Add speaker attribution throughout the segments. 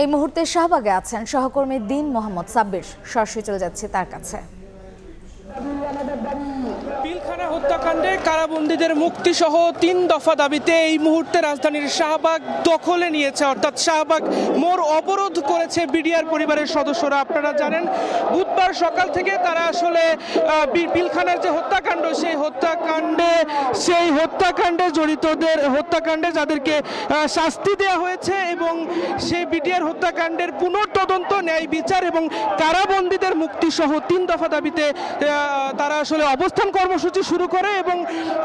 Speaker 1: এই মুহূর্তে শাহবাগে আছেন সহকর্মী দিন মোহাম্মদ সাব্বির। সরাসরি চলে যাচ্ছে তার কাছে।
Speaker 2: পিলখানা হত্যাকাণ্ডে কারাবন্দীদের মুক্তি সহ ৩ দফা দাবিতে এই মুহূর্তে রাজধানীর শাহবাগ দখলে নিয়েছে, অর্থাৎ শাহবাগ মোড় অবরোধ করেছে বিডিআর পরিবারের সদস্যরা। আপনারা জানেন বুধবার সকাল থেকে তারা আসলে পিলখানার যে হত্যাকাণ্ড সেই হত্যাকাণ্ডে জড়িতদের যাদেরকে শাস্তি দেওয়া হয়েছে এবং সেই বিডিআর হত্যাকাণ্ডের পুনর্তদন্ত, ন্যায় বিচার এবং কারাবন্দীদের মুক্তি সহ ৩ দফা দাবিতে তারা আসলে অবস্থান কর্মসূচি শুরু করে এবং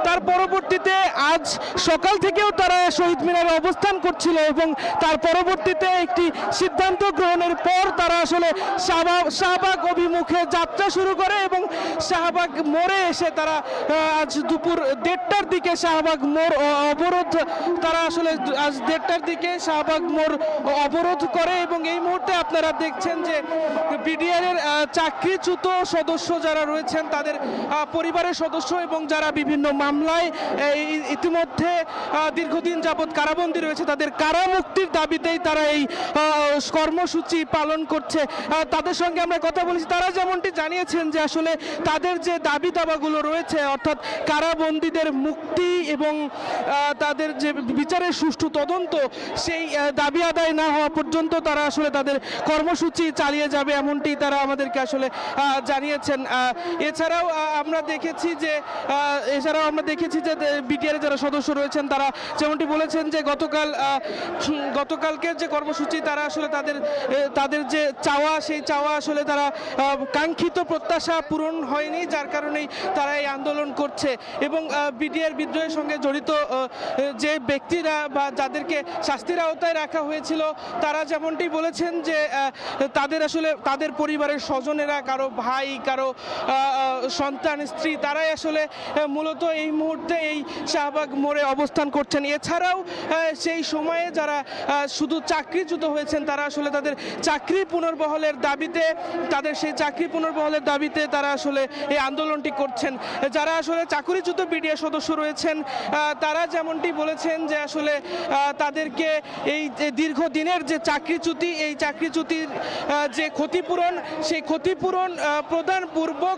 Speaker 2: তার পরবর্তীতে আজ সকাল থেকেও তারা শহীদ মিনারে অবস্থান করছিল এবং তার পরবর্তীতে একটি সিদ্ধান্ত গ্রহণের পর তারা আসলে শাহবাগ অভিমুখে যাত্রা শুরু করে এবং শাহবাগ মোড়ে এসে তারা আজ দুপুর 1:30টার দিকে শাহবাগ মোড় অবরোধ আজ 1:30টার দিকে শাহবাগ মোড় অবরোধ করে। এবং এই মুহূর্তে আপনারা দেখছেন যে বিডিআরের চাকরিচ্যুত সদস্য যারা রয়েছেন তাদের পরিবারের সদস্য এবং যারা বিভিন্ন মামলায় ইতিমধ্যে দীর্ঘদিন যাবৎ কারাবন্দী রয়েছে তাদের কারামুক্তির দাবিতেই তারা এই কর্মসূচি পালন করছে। তাদের সঙ্গে আমরা কথা বলেছি, তারা যেমনটি জানিয়েছেন যে আসলে তাদের যে দাবি দাবাগুলো রয়েছে, অর্থাৎ কারাবন্দীদের মুক্তি এবং তাদের যে বিচারের সুষ্ঠু তদন্ত, সেই দাবি আদায় না হওয়া পর্যন্ত তারা আসলে তাদের কর্মসূচি চালিয়ে যাবে, এমনটি তারা আমাদেরকে আসলে জানিয়েছেন। এছাড়াও আমরা দেখেছি যে বিডিআর যারা সদস্য রয়েছেন তারা যেমনটি বলেছেন যে গতকালকের যে কর্মসূচি তারা আসলে তাদের যে চাওয়া, সেই চাওয়া আসলে তারা কাঙ্ক্ষিত প্রত্যাশা পূরণ হয়নি, যার কারণেই তারা এই আন্দোলন করছে। এবং বিডিআর বিদ্রোহের সঙ্গে জড়িত যে ব্যক্তিরা বা যাদেরকে শাস্তির আওতায় রাখা হয়েছিল তারা যেমনটি বলেছেন যে তাদের পরিবারের স্বজনেরা, কারো ভাই, কারো সন্তান, স্ত্রী, তারাই আসলে মূলত এই মুহূর্তে এই শাহবাগ মোড়ে অবস্থান করছেন। এছাড়াও সেই সময়ে যারা শুধু চাকরিচ্যুত হয়েছেন তারা আসলে তাদের চাকরি পুনর্বহালের দাবিতে তারা আসলে এই আন্দোলনটি করছেন। যারা আসলে চাকরিচ্যুত বিডিআর সদস্য রয়েছেন তারা যেমনটি বলেছেন যে আসলে তাদেরকে এই দীর্ঘদিনের যে চাকরিচ্যুতি, এই চাকরিচ্যুতির যে ক্ষতিপূরণ, সেই ক্ষতিপূরণ প্রদান পূর্বক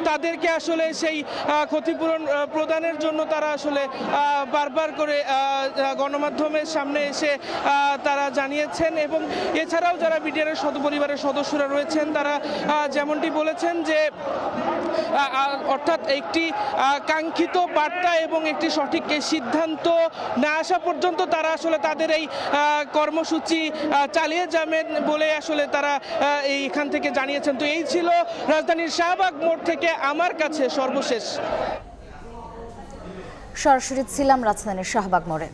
Speaker 2: তাদেরকে আসলে সেই ক্ষতিপূরণ প্রদানের জন্য তারা আসলে বারবার করে গণমাধ্যমের সামনে এসে তারা জানিয়েছেন। এবং এছাড়াও যারা বিডিআর পরিবারের সদস্যরা রয়েছেন তারা যেমনটি বলেছেন যে অর্থাৎ একটি কাঙ্ক্ষিত বার্তা এবং একটি সঠিক সিদ্ধান্ত না আসা পর্যন্ত তারা আসলে তাদের এই কর্মসূচি চালিয়ে যাবেন বলে আসলে তারা এইখান থেকে জানিয়েছেন। তো এই ছিল রাজধানীর শাহবাগ মোড় থেকে আমার কাছে সর্বশেষ।
Speaker 1: সরাসরি ছিলাম রাজধানীর শাহবাগ মোড়ে।